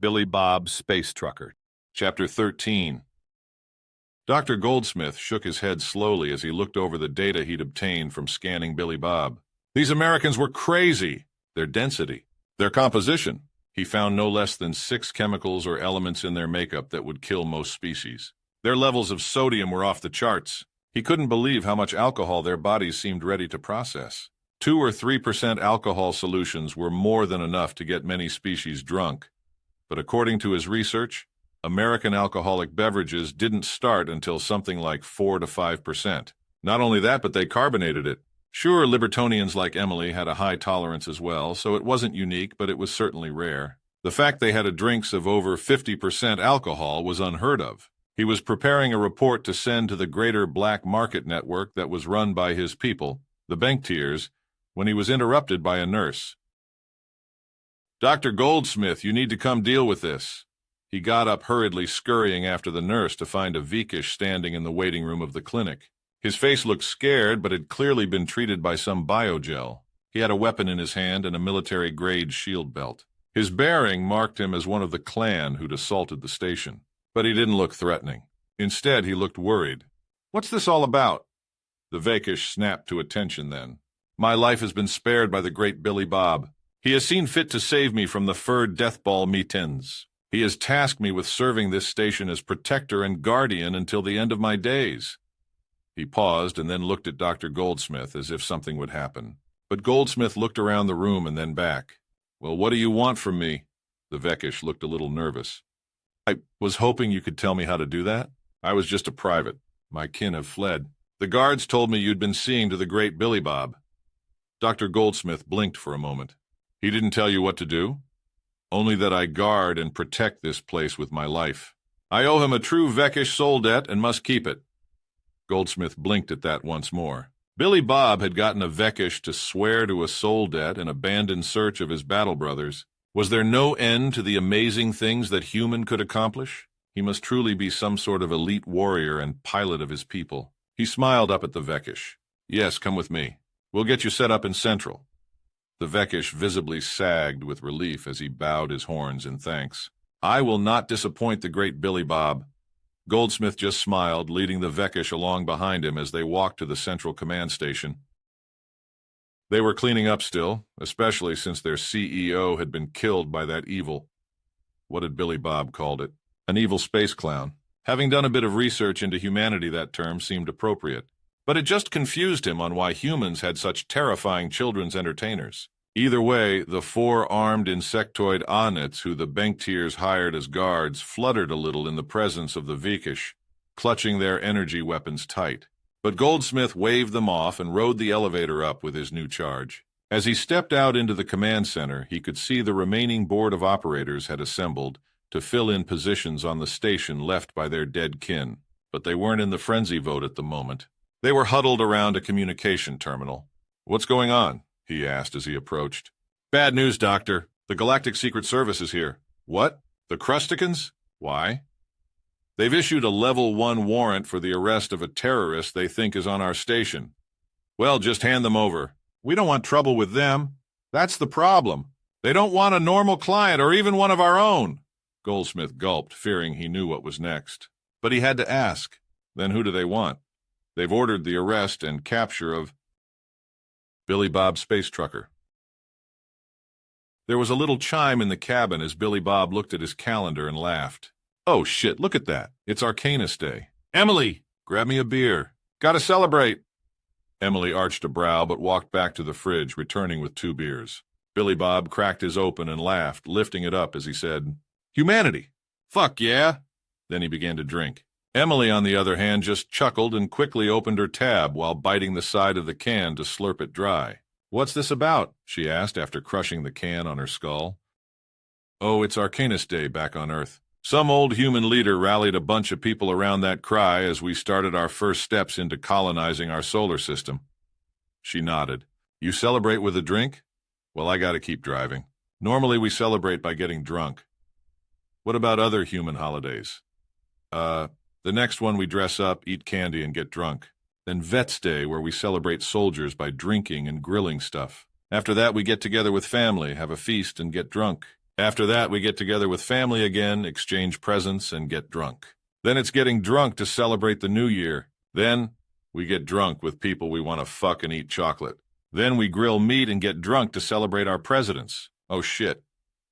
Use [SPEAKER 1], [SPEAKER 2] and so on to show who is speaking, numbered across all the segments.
[SPEAKER 1] Billy Bob, Space Trucker.
[SPEAKER 2] Chapter 13. Dr. Goldsmith shook his head slowly as he looked over the data he'd obtained from scanning Billy Bob. These Americans were crazy. Their density, their composition. He found no less than 6 chemicals or elements in their makeup that would kill most species. Their levels of sodium were off the charts. He couldn't believe how much alcohol their bodies seemed ready to process. 2 or 3% alcohol solutions were more than enough to get many species drunk. But according to his research, American alcoholic beverages didn't start until something like 4 to 5%. Not only that, but they carbonated it. Sure, libertonians like Emily had a high tolerance as well, so it wasn't unique, but it was certainly rare. The fact they had a drinks of over 50% alcohol was unheard of. He was preparing a report to send to the greater black market network that was run by his people, the banktiers, when he was interrupted by a nurse. "Dr. Goldsmith, you need to come deal with this." He got up hurriedly, scurrying after the nurse to find a Vekish standing in the waiting room of the clinic. His face looked scared, but had clearly been treated by some biogel. He had a weapon in his hand and a military-grade shield belt. His bearing marked him as one of the clan who'd assaulted the station. But he didn't look threatening. Instead, he looked worried. "What's this all about?" The Vekish snapped to attention then. "My life has been spared by the great Billy Bob. He has seen fit to save me from the furred deathball meetins. He has tasked me with serving this station as protector and guardian until the end of my days." He paused and then looked at Dr. Goldsmith as if something would happen. But Goldsmith looked around the room and then back. "Well, what do you want from me?" The Vekish looked a little nervous. "I was hoping you could tell me how to do that. I was just a private. My kin have fled. The guards told me you'd been seeing to the great Billy Bob." Dr. Goldsmith blinked for a moment. "He didn't tell you what to do?" "Only that I guard and protect this place with my life. I owe him a true Vekish soul debt and must keep it." Goldsmith blinked at that once more. Billy Bob had gotten a Vekish to swear to a soul debt and abandon search of his battle brothers. Was there no end to the amazing things that human could accomplish? He must truly be some sort of elite warrior and pilot of his people. He smiled up at the Vekish. "Yes, come with me. We'll get you set up in Central." The Vekish visibly sagged with relief as he bowed his horns in thanks. "I will not disappoint the great Billy Bob." Goldsmith just smiled, leading the Vekish along behind him as they walked to the Central Command Station. They were cleaning up still, especially since their CEO had been killed by that evil, what had Billy Bob called it, an evil space clown. Having done a bit of research into humanity, that term seemed appropriate. But it just confused him on why humans had such terrifying children's entertainers. Either way, the 4 armed insectoid Onits who the banktiers hired as guards fluttered a little in the presence of the Vekish, clutching their energy weapons tight. But Goldsmith waved them off and rode the elevator up with his new charge. As he stepped out into the command center, he could see the remaining board of operators had assembled to fill in positions on the station left by their dead kin. But they weren't in the frenzy vote at the moment. They were huddled around a communication terminal. "What's going on?" he asked as he approached. "Bad news, Doctor. The Galactic Secret Service is here." "What? The Crusticans? Why?" "They've issued a Level 1 warrant for the arrest of a terrorist they think is on our station." "Well, just hand them over. We don't want trouble with them. That's the problem. They don't want a normal client or even one of our own." Goldsmith gulped, fearing he knew what was next. But he had to ask. "Then who do they want?" "They've ordered the arrest and capture of Billy Bob, Space Trucker." There was a little chime in the cabin as Billy Bob looked at his calendar and laughed. "Oh, shit, look at that. It's Arcanus Day. Emily, grab me a beer. Gotta celebrate." Emily arched a brow but walked back to the fridge, returning with 2 beers. Billy Bob cracked his open and laughed, lifting it up as he said, "Humanity. Fuck yeah." Then he began to drink. Emily, on the other hand, just chuckled and quickly opened her tab while biting the side of the can to slurp it dry. "What's this about?" she asked after crushing the can on her skull. "Oh, it's Arcanus Day back on Earth. Some old human leader rallied a bunch of people around that cry as we started our first steps into colonizing our solar system." She nodded. "You celebrate with a drink? Well, I gotta keep driving. Normally we celebrate by getting drunk." "What about other human holidays?" The next one we dress up, eat candy, and get drunk. Then Vets Day, where we celebrate soldiers by drinking and grilling stuff. After that, we get together with family, have a feast, and get drunk. After that, we get together with family again, exchange presents, and get drunk. Then it's getting drunk to celebrate the new year. Then we get drunk with people we want to fuck and eat chocolate. Then we grill meat and get drunk to celebrate our presidents. Oh shit.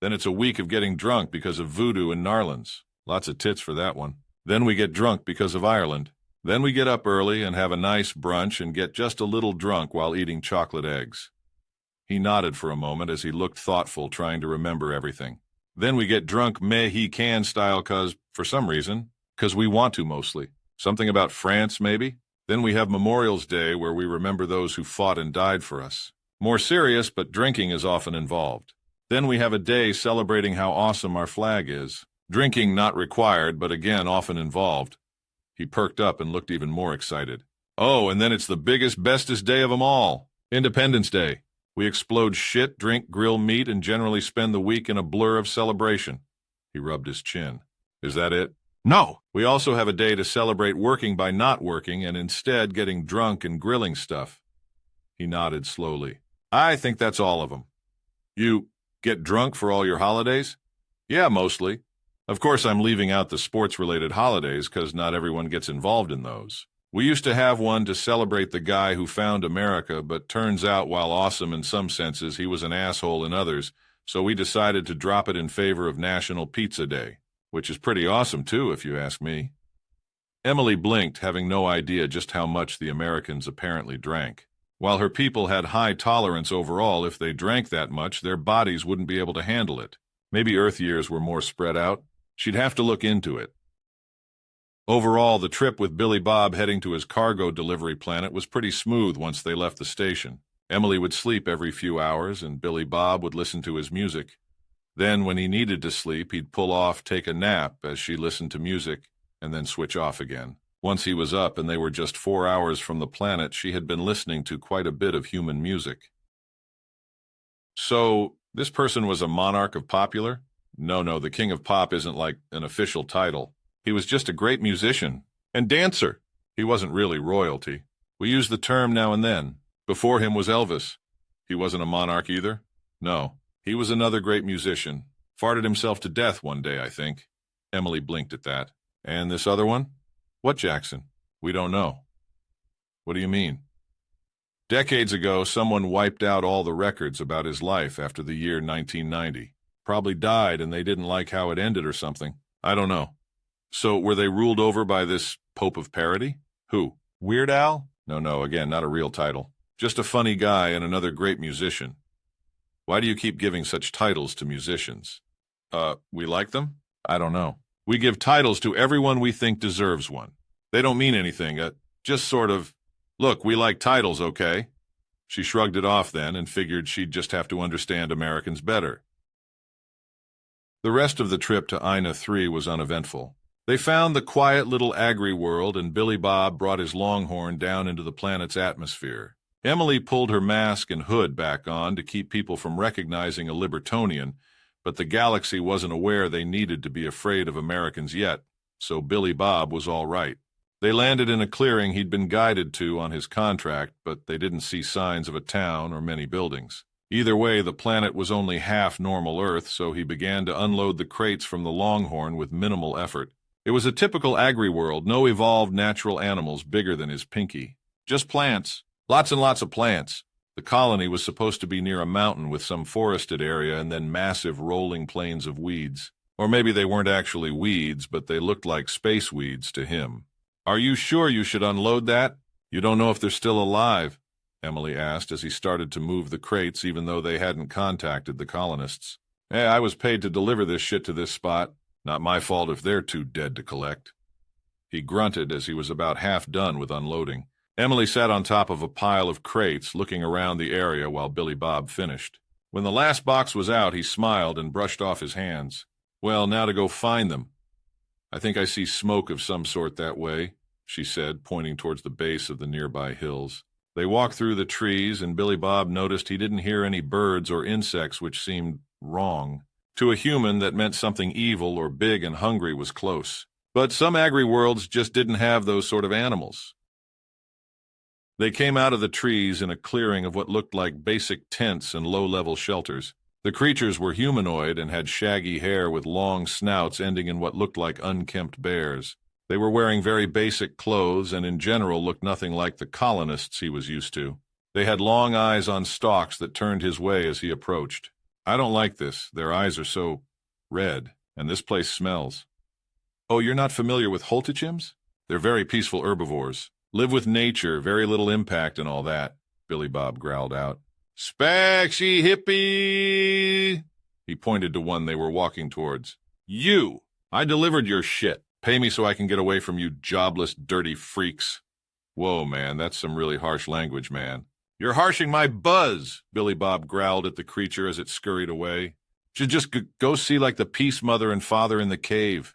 [SPEAKER 2] Then it's a week of getting drunk because of voodoo and Narlands. Lots of tits for that one. Then we get drunk because of Ireland. Then we get up early and have a nice brunch and get just a little drunk while eating chocolate eggs. He nodded for a moment as he looked thoughtful, trying to remember everything. Then we get drunk Mexican style for some reason, because we want to mostly. Something about France, maybe? Then we have Memorial's Day where we remember those who fought and died for us. More serious, but drinking is often involved. Then we have a day celebrating how awesome our flag is. Drinking not required, but again often involved. He perked up and looked even more excited. Oh, and then it's the biggest, bestest day of them all. Independence Day. We explode shit, drink, grill meat, and generally spend the week in a blur of celebration. He rubbed his chin. Is that it? No. We also have a day to celebrate working by not working and instead getting drunk and grilling stuff. He nodded slowly. I think that's all of them. You get drunk for all your holidays? Yeah, mostly. Of course, I'm leaving out the sports-related holidays because not everyone gets involved in those. We used to have one to celebrate the guy who found America, but turns out while awesome in some senses, he was an asshole in others, so we decided to drop it in favor of National Pizza Day, which is pretty awesome too, if you ask me. Emily blinked, having no idea just how much the Americans apparently drank. While her people had high tolerance overall, if they drank that much, their bodies wouldn't be able to handle it. Maybe Earth years were more spread out. She'd have to look into it. Overall, the trip with Billy Bob heading to his cargo delivery planet was pretty smooth once they left the station. Emily would sleep every few hours, and Billy Bob would listen to his music. Then, when he needed to sleep, he'd pull off, take a nap as she listened to music, and then switch off again. Once he was up and they were just 4 hours from the planet, she had been listening to quite a bit of human music. So, this person was a monarch of popular? No, the king of pop isn't like an official title. He was just a great musician and dancer. He wasn't really royalty. We use the term now and then. Before him was Elvis. He wasn't a monarch either? No. He was another great musician. Farted himself to death one day, I think. Emily blinked at that. And this other one? What Jackson? We don't know. What do you mean? Decades ago, someone wiped out all the records about his life after the year 1990. Probably died and they didn't like how it ended or something. I don't know. So were they ruled over by this Pope of Parody? Who? Weird Al? No, again, not a real title. Just a funny guy and another great musician. Why do you keep giving such titles to musicians? We like them? I don't know. We give titles to everyone we think deserves one. They don't mean anything, just sort of, look, we like titles, okay? She shrugged it off then and figured she'd just have to understand Americans better. The rest of the trip to Ina 3 was uneventful. They found the quiet little agri-world, and Billy Bob brought his longhorn down into the planet's atmosphere. Emily pulled her mask and hood back on to keep people from recognizing a Libertonian, but the galaxy wasn't aware they needed to be afraid of Americans yet, so Billy Bob was all right. They landed in a clearing he'd been guided to on his contract, but they didn't see signs of a town or many buildings. Either way, the planet was only half normal Earth, so he began to unload the crates from the Longhorn with minimal effort. It was a typical agri-world, no evolved natural animals bigger than his pinky. Just plants. Lots and lots of plants. The colony was supposed to be near a mountain with some forested area and then massive rolling plains of weeds. Or maybe they weren't actually weeds, but they looked like space weeds to him. Are you sure you should unload that? You don't know if they're still alive, Emily asked as he started to move the crates even though they hadn't contacted the colonists. Hey, I was paid to deliver this shit to this spot. Not my fault if they're too dead to collect. He grunted as he was about half done with unloading. Emily sat on top of a pile of crates, looking around the area while Billy Bob finished. When the last box was out, he smiled and brushed off his hands. Well, now to go find them. I think I see smoke of some sort that way, she said, pointing towards the base of the nearby hills. They walked through the trees, and Billy Bob noticed he didn't hear any birds or insects, which seemed wrong. To a human, that meant something evil or big and hungry was close. But some agri-worlds just didn't have those sort of animals. They came out of the trees in a clearing of what looked like basic tents and low-level shelters. The creatures were humanoid and had shaggy hair with long snouts ending in what looked like unkempt bears. They were wearing very basic clothes and in general looked nothing like the colonists he was used to. They had long eyes on stalks that turned his way as he approached. I don't like this. Their eyes are so red, and this place smells. Oh, you're not familiar with Holtichims? They're very peaceful herbivores. Live with nature, very little impact and all that, Billy Bob growled out. Spaxy hippie! He pointed to one they were walking towards. You! I delivered your shit. Pay me so I can get away from you jobless, dirty freaks. Whoa, man, that's some really harsh language, man. You're harshing my buzz, Billy Bob growled at the creature as it scurried away. Should just go see like the Peace Mother and Father in the cave.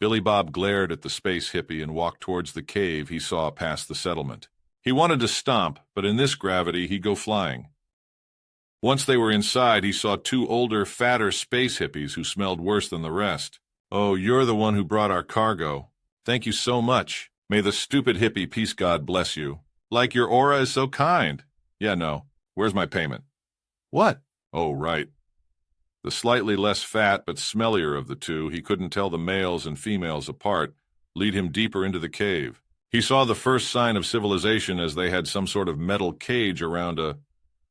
[SPEAKER 2] Billy Bob glared at the space hippie and walked towards the cave he saw past the settlement. He wanted to stomp, but in this gravity he'd go flying. Once they were inside, he saw two older, fatter space hippies who smelled worse than the rest. Oh, you're the one who brought our cargo. Thank you so much. May the stupid hippie peace god bless you. Like your aura is so kind. Yeah, no. Where's my payment? What? Oh, right. The slightly less fat but smellier of the two, he couldn't tell the males and females apart, lead him deeper into the cave. He saw the first sign of civilization as they had some sort of metal cage around a...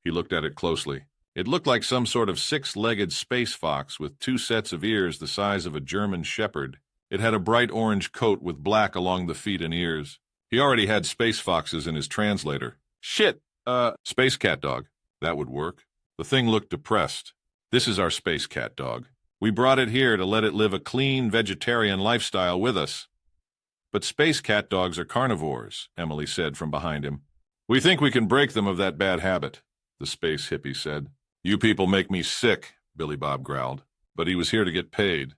[SPEAKER 2] He looked at it closely. It looked like some sort of six-legged space fox with two sets of ears the size of a German shepherd. It had a bright orange coat with black along the feet and ears. He already had space foxes in his translator. Shit, space cat dog. That would work. The thing looked depressed. This is our space cat dog. We brought it here to let it live a clean vegetarian lifestyle with us. But space cat dogs are carnivores, Emily said from behind him. We think we can break them of that bad habit, the space hippie said. You people make me sick, Billy Bob growled, but he was here to get paid.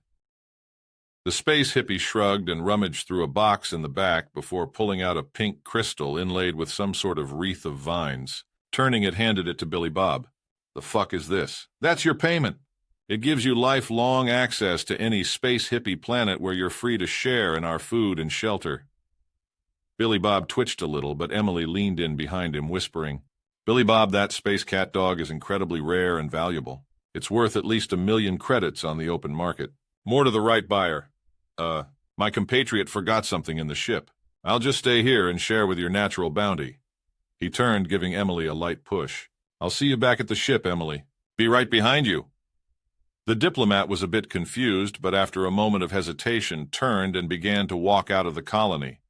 [SPEAKER 2] The space hippie shrugged and rummaged through a box in the back before pulling out a pink crystal inlaid with some sort of wreath of vines. Turning it, handed it to Billy Bob. The fuck is this? That's your payment. It gives you lifelong access to any space hippie planet where you're free to share in our food and shelter. Billy Bob twitched a little, but Emily leaned in behind him, whispering, Billy Bob, that space cat dog is incredibly rare and valuable. It's worth at least 1 million credits on the open market. More to the right buyer. My compatriot forgot something in the ship. I'll just stay here and share with your natural bounty. He turned, giving Emily a light push. I'll see you back at the ship, Emily. Be right behind you. The diplomat was a bit confused, but after a moment of hesitation, turned and began to walk out of the colony.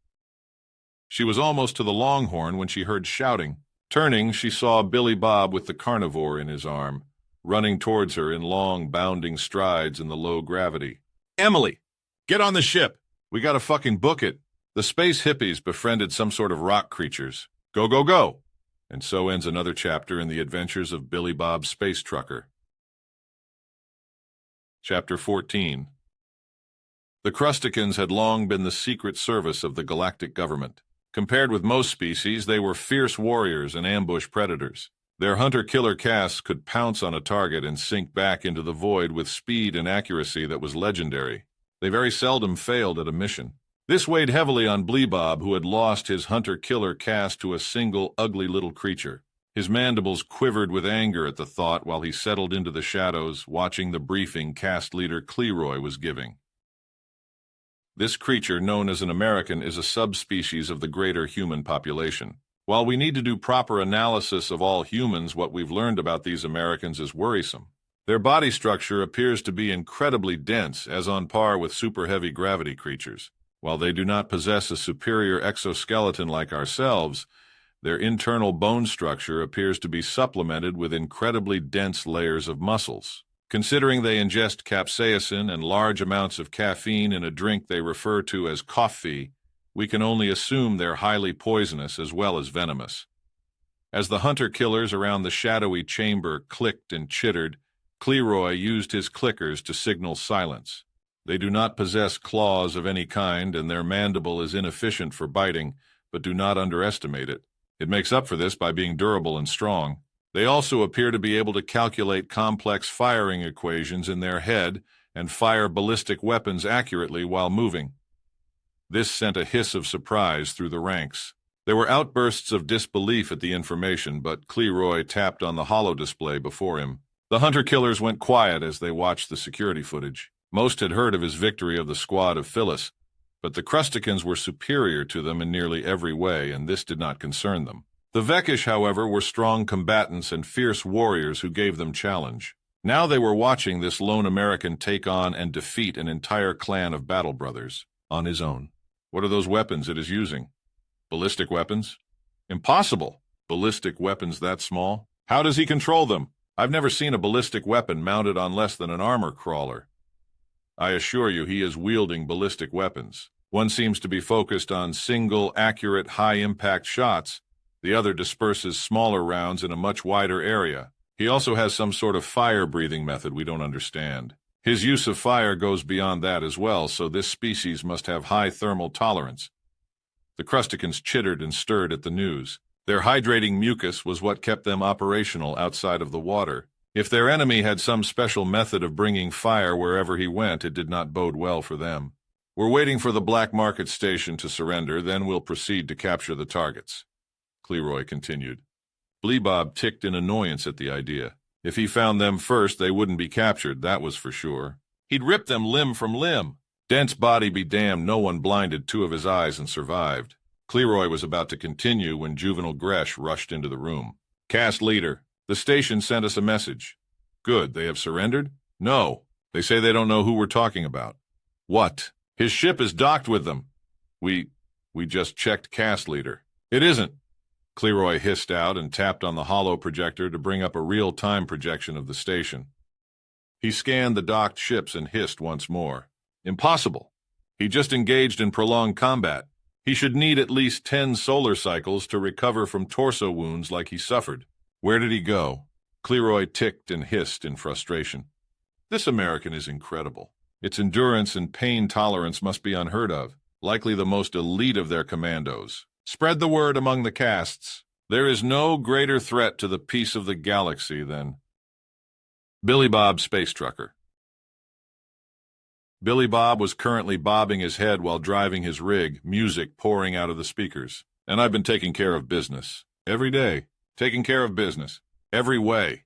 [SPEAKER 2] She was almost to the Longhorn when she heard shouting. Turning, she saw Billy Bob with the carnivore in his arm, running towards her in long, bounding strides in the low gravity. Emily, get on the ship! We gotta fucking book it. The space hippies befriended some sort of rock creatures. Go, go, go! And so ends another chapter in the adventures of Billy Bob Space Trucker. Chapter 14. The Crusticans had long been the secret service of the galactic government. Compared with most species, they were fierce warriors and ambush predators. Their hunter-killer castes could pounce on a target and sink back into the void with speed and accuracy that was legendary. They very seldom failed at a mission. This weighed heavily on Bleebob, who had lost his hunter-killer caste to a single ugly little creature. His mandibles quivered with anger at the thought while he settled into the shadows, watching the briefing caste leader Cleroy was giving. This creature, known as an American, is a subspecies of the greater human population. While we need to do proper analysis of all humans, what we've learned about these Americans is worrisome. Their body structure appears to be incredibly dense, as on par with super-heavy gravity creatures. While they do not possess a superior exoskeleton like ourselves, their internal bone structure appears to be supplemented with incredibly dense layers of muscles. Considering they ingest capsaicin and large amounts of caffeine in a drink they refer to as coffee, we can only assume they're highly poisonous as well as venomous. As the hunter-killers around the shadowy chamber clicked and chittered, Cleroy used his clickers to signal silence. They do not possess claws of any kind, and their mandible is inefficient for biting, but do not underestimate it. It makes up for this by being durable and strong. They also appear to be able to calculate complex firing equations in their head and fire ballistic weapons accurately while moving. This sent a hiss of surprise through the ranks. There were outbursts of disbelief at the information, but Cleroy tapped on the holodisplay before him. The hunter-killers went quiet as they watched the security footage. Most had heard of his victory of the squad of Phyllis, but the Crusticans were superior to them in nearly every way, and this did not concern them. The Vekish, however, were strong combatants and fierce warriors who gave them challenge. Now they were watching this lone American take on and defeat an entire clan of battle brothers on his own. What are those weapons it is using? Ballistic weapons? Impossible! Ballistic weapons that small? How does he control them? I've never seen a ballistic weapon mounted on less than an armor crawler. I assure you he is wielding ballistic weapons. One seems to be focused on single, accurate, high-impact shots. The other disperses smaller rounds in a much wider area. He also has some sort of fire-breathing method we don't understand. His use of fire goes beyond that as well, so this species must have high thermal tolerance. The Crusticans chittered and stirred at the news. Their hydrating mucus was what kept them operational outside of the water. If their enemy had some special method of bringing fire wherever he went, it did not bode well for them. We're waiting for the black market station to surrender, then we'll proceed to capture the targets. Cleroy continued. Bleebob ticked in annoyance at the idea. If he found them first, they wouldn't be captured, that was for sure. He'd rip them limb from limb. Dent's body be damned, no one blinded 2 of his eyes and survived. Cleroy was about to continue when Juvenile Gresh rushed into the room. Cast leader, the station sent us a message. Good, they have surrendered? No, they say they don't know who we're talking about. What? His ship is docked with them. We just checked cast leader. It isn't. Cleroy hissed out and tapped on the holo projector to bring up a real-time projection of the station. He scanned the docked ships and hissed once more. Impossible. He just engaged in prolonged combat. He should need at least 10 solar cycles to recover from torso wounds like he suffered. Where did he go? Cleroy ticked and hissed in frustration. This American is incredible. Its endurance and pain tolerance must be unheard of, likely the most elite of their commandos. Spread the word among the castes. There is no greater threat to the peace of the galaxy than Billy Bob Space Trucker. Billy Bob was currently bobbing his head while driving his rig, music pouring out of the speakers. And I've been taking care of business. Every day. Taking care of business. Every way.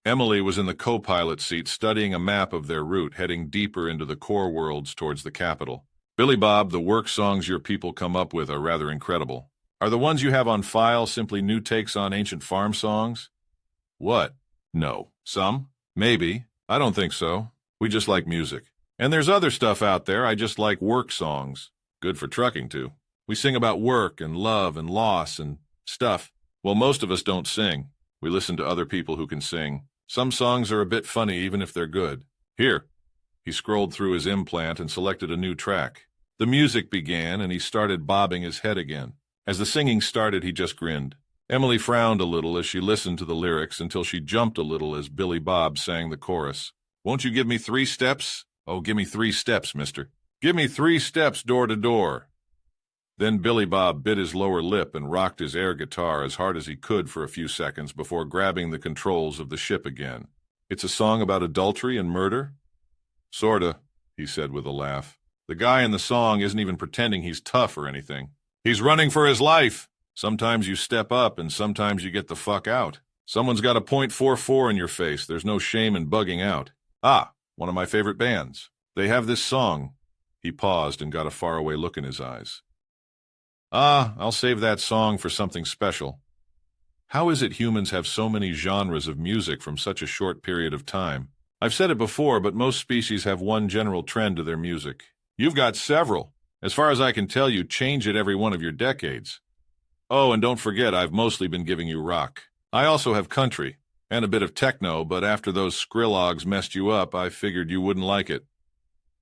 [SPEAKER 2] Emily was in the co-pilot seat studying a map of their route, heading deeper into the core worlds towards the capital. Billy Bob, the work songs your people come up with are rather incredible. Are the ones you have on file simply new takes on ancient farm songs? What? No. Some? Maybe. I don't think so. We just like music. And there's other stuff out there, I just like work songs. Good for trucking, too. We sing about work and love and loss and stuff. Well, most of us don't sing. We listen to other people who can sing. Some songs are a bit funny even if they're good. Here. He scrolled through his implant and selected a new track. The music began, and he started bobbing his head again. As the singing started, he just grinned. Emily frowned a little as she listened to the lyrics until she jumped a little as Billy Bob sang the chorus. Won't you give me 3 steps? Oh, give me 3 steps, mister. Give me 3 steps door to door. Then Billy Bob bit his lower lip and rocked his air guitar as hard as he could for a few seconds before grabbing the controls of the ship again. It's a song about adultery and murder? Sorta, he said with a laugh. The guy in the song isn't even pretending he's tough or anything. He's running for his life. Sometimes you step up and sometimes you get the fuck out. Someone's got a .44 in your face. There's no shame in bugging out. Ah, one of my favorite bands. They have this song. He paused and got a faraway look in his eyes. I'll save that song for something special. How is it humans have so many genres of music from such a short period of time? I've said it before, but most species have one general trend to their music. You've got several. As far as I can tell, you change it every one of your decades. Oh, and don't forget, I've mostly been giving you rock. I also have country. And a bit of techno, but after those Skrillex messed you up, I figured you wouldn't like it.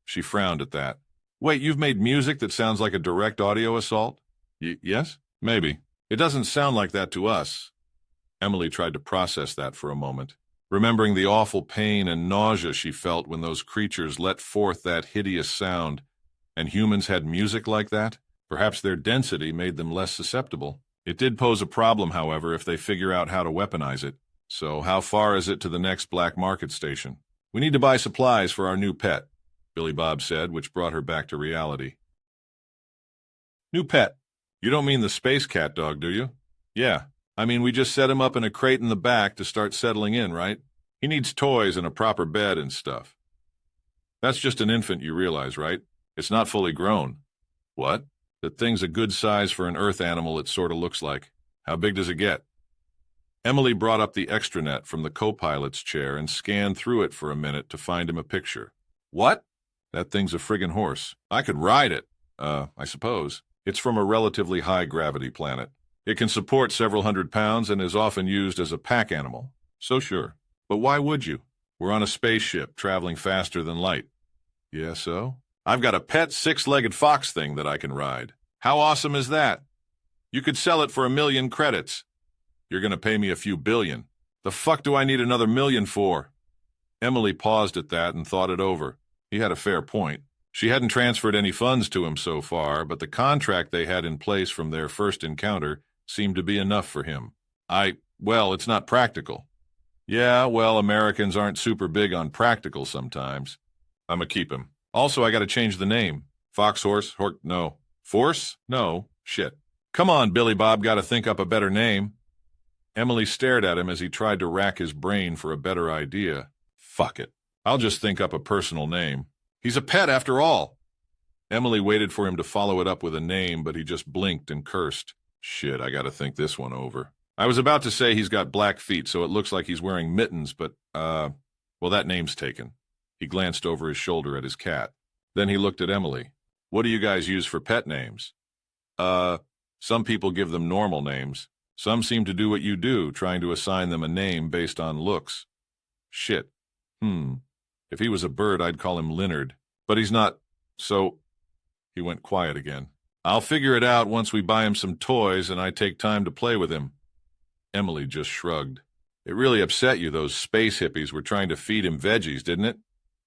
[SPEAKER 2] She frowned at that. Wait, you've made music that sounds like a direct audio assault? Yes? Maybe. It doesn't sound like that to us. Emily tried to process that for a moment, remembering the awful pain and nausea she felt when those creatures let forth that hideous sound. And humans had music like that? Perhaps their density made them less susceptible. It did pose a problem, however, if they figure out how to weaponize it. So how far is it to the next black market station? We need to buy supplies for our new pet, Billy Bob said, which brought her back to reality. New pet? You don't mean the space cat dog, do you? Yeah. I mean, we just set him up in a crate in the back to start settling in, right? He needs toys and a proper bed and stuff. That's just an infant, you realize, right? It's not fully grown. What? That thing's a good size for an earth animal, it sort of looks like. How big does it get? Emily brought up the extranet from the co-pilot's chair and scanned through it for a minute to find him a picture. What? That thing's a friggin' horse. I could ride it. I suppose. It's from a relatively high-gravity planet. It can support several hundred pounds and is often used as a pack animal. So sure. But why would you? We're on a spaceship traveling faster than light. Yeah, so? I've got a pet six-legged fox thing that I can ride. How awesome is that? You could sell it for 1 million credits. You're going to pay me a few billion. The fuck do I need another million for? Emily paused at that and thought it over. He had a fair point. She hadn't transferred any funds to him so far, but the contract they had in place from their first encounter seemed to be enough for him. Well, it's not practical. Yeah, well, Americans aren't super big on practical sometimes. I'ma keep him. Also, I gotta change the name. Foxhorse, no. Force? No. Shit. Come on, Billy Bob, gotta think up a better name. Emily stared at him as he tried to rack his brain for a better idea. Fuck it. I'll just think up a personal name. He's a pet after all. Emily waited for him to follow it up with a name, but he just blinked and cursed. Shit, I gotta think this one over. I was about to say he's got black feet, so it looks like he's wearing mittens, but, well, that name's taken. He glanced over his shoulder at his cat. Then he looked at Emily. What do you guys use for pet names? Some people give them normal names. Some seem to do what you do, trying to assign them a name based on looks. Shit. If he was a bird, I'd call him Leonard. But he's not, so... He went quiet again. I'll figure it out once we buy him some toys and I take time to play with him. Emily just shrugged. It really upset you those space hippies were trying to feed him veggies, didn't it?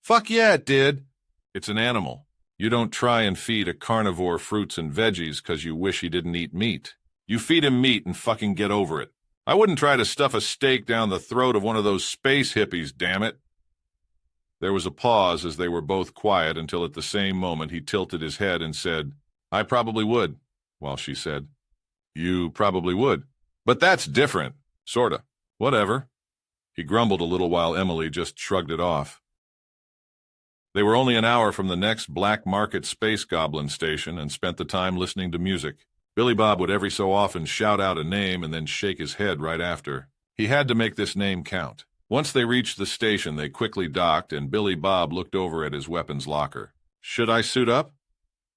[SPEAKER 2] Fuck yeah, it did. It's an animal. You don't try and feed a carnivore fruits and veggies because you wish he didn't eat meat. You feed him meat and fucking get over it. I wouldn't try to stuff a steak down the throat of one of those space hippies, damn it. There was a pause as they were both quiet until at the same moment he tilted his head and said, I probably would, while she said, You probably would. But that's different. Sorta. Whatever. He grumbled a little while Emily just shrugged it off. They were only an hour from the next black market space goblin station and spent the time listening to music. Billy Bob would every so often shout out a name and then shake his head right after. He had to make this name count. Once they reached the station, they quickly docked, and Billy Bob looked over at his weapons locker. Should I suit up?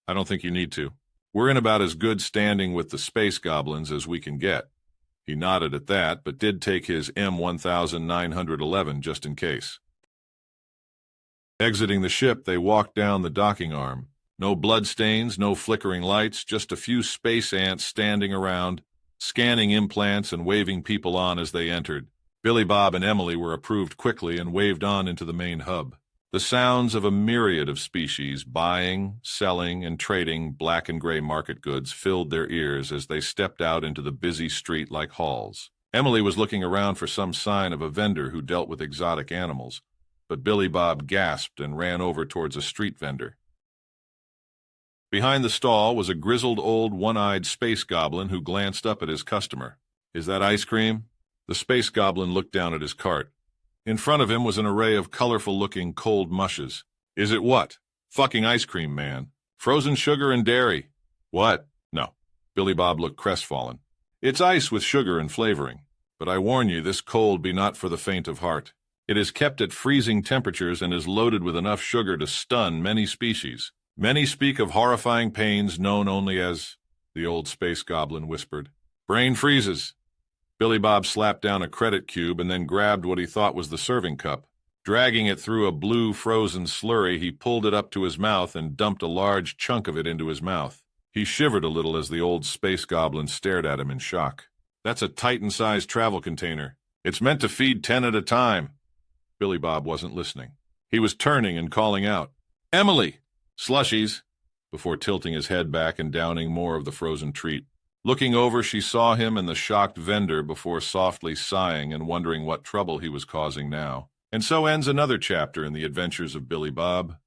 [SPEAKER 2] I don't think you need to. We're in about as good standing with the space goblins as we can get. He nodded at that, but did take his M1911 just in case. Exiting the ship, they walked down the docking arm. No bloodstains, no flickering lights, just a few space ants standing around, scanning implants and waving people on as they entered. Billy Bob and Emily were approved quickly and waved on into the main hub. The sounds of a myriad of species buying, selling, and trading black and gray market goods filled their ears as they stepped out into the busy street like halls. Emily was looking around for some sign of a vendor who dealt with exotic animals, but Billy Bob gasped and ran over towards a street vendor. Behind the stall was a grizzled old one-eyed space goblin who glanced up at his customer. Is that ice cream? The space goblin looked down at his cart. In front of him was an array of colorful-looking cold mushes. Is it what? Fucking ice cream, man. Frozen sugar and dairy. What? No. Billy Bob looked crestfallen. It's ice with sugar and flavoring. But I warn you, this cold be not for the faint of heart. It is kept at freezing temperatures and is loaded with enough sugar to stun many species. Many speak of horrifying pains known only as, the old space goblin whispered. Brain freezes. Billy Bob slapped down a credit cube and then grabbed what he thought was the serving cup. Dragging it through a blue frozen slurry, he pulled it up to his mouth and dumped a large chunk of it into his mouth. He shivered a little as the old space goblin stared at him in shock. That's a Titan-sized travel container. It's meant to feed 10 at a time. Billy Bob wasn't listening. He was turning and calling out, Emily! Slushies! Before tilting his head back and downing more of the frozen treat. Looking over, she saw him and the shocked vendor before softly sighing and wondering what trouble he was causing now. And so ends another chapter in the adventures of Billy Bob.